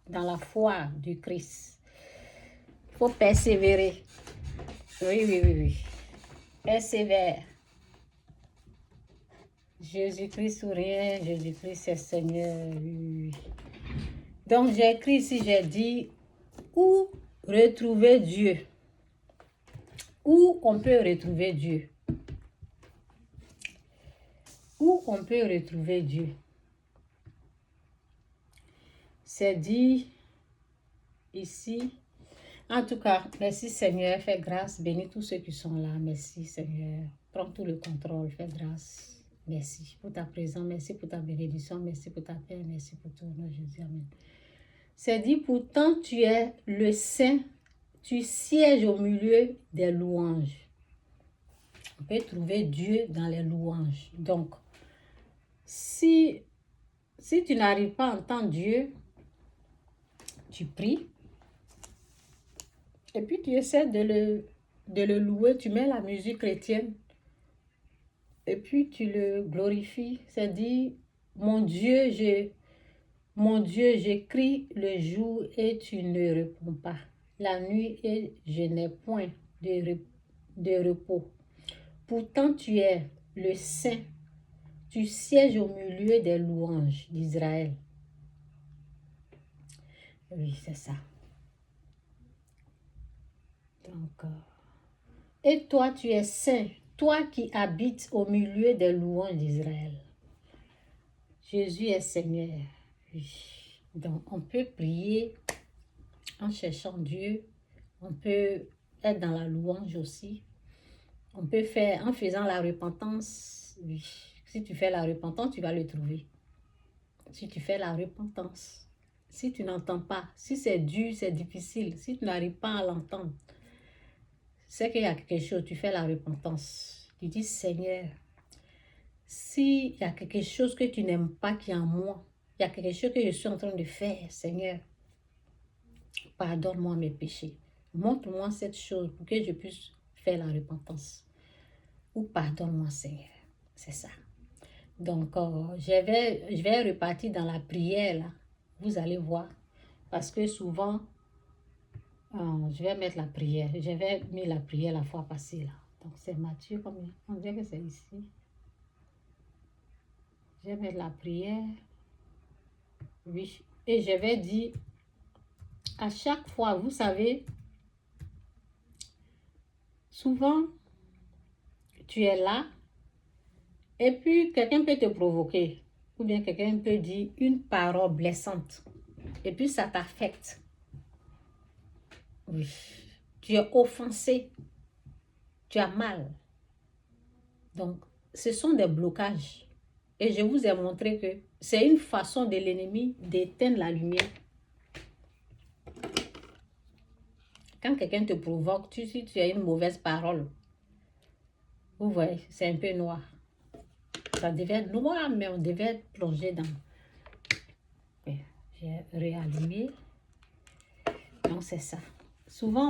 dans la foi du Christ. Il faut persévérer. Oui. Persévère. Jésus-Christ ou rien, Jésus-Christ c'est Seigneur. Oui. Donc j'ai écrit ici, j'ai dit, où retrouver Dieu? Où on peut retrouver Dieu? Où on peut retrouver Dieu? C'est dit ici. En tout cas, merci Seigneur, fais grâce, bénis tous ceux qui sont là. Merci Seigneur, prends tout le contrôle, fais grâce. Merci pour ta présence, merci pour ta bénédiction, merci pour ta paix, merci pour tout. Nom de Jésus, amen. C'est dit, pourtant tu es le Saint, tu sièges au milieu des louanges. On peut trouver Dieu dans les louanges. Donc, si tu n'arrives pas à entendre Dieu, tu pries. Et puis tu essaies de le louer, tu mets la musique chrétienne. Et puis tu le glorifies. C'est dit, mon Dieu, j'écris le jour et tu ne réponds pas. La nuit et je n'ai point de repos. Pourtant tu es le Saint. Tu sièges au milieu des louanges d'Israël. Oui, c'est ça. Donc, et toi, tu es saint, toi qui habites au milieu des louanges d'Israël. Jésus est Seigneur. Oui. Donc, on peut prier en cherchant Dieu. On peut être dans la louange aussi. On peut faire en faisant la repentance. Oui. Si tu fais la repentance, tu vas le trouver. Si tu fais la repentance. Si tu n'entends pas, si c'est dur, c'est difficile, si tu n'arrives pas à l'entendre, c'est qu'il y a quelque chose, tu fais la repentance. Tu dis, Seigneur, s'il y a quelque chose que tu n'aimes pas qui est en moi, il y a quelque chose que je suis en train de faire, Seigneur, pardonne-moi mes péchés. Montre-moi cette chose pour que je puisse faire la repentance. Ou pardonne-moi, Seigneur. C'est ça. Donc, je vais repartir dans la prière, là. Vous allez voir. Parce que souvent, je vais mettre la prière. J'avais mis la prière la fois passée, là. Donc, c'est Matthieu, combien? On dirait que c'est ici. Je vais mettre la prière. Oui. Et je vais dire, à chaque fois, vous savez, souvent, tu es là, et puis quelqu'un peut te provoquer, ou bien quelqu'un peut dire une parole blessante, et puis ça t'affecte. Oui. Tu es offensé, tu as mal. Donc, ce sont des blocages. Et je vous ai montré que c'est une façon de l'ennemi d'éteindre la lumière. Quand quelqu'un te provoque, si tu as une mauvaise parole, vous voyez, c'est un peu noir. Ça devait être noir, mais on devait être plongé dans... J'ai réallumé. Donc, c'est ça. Souvent,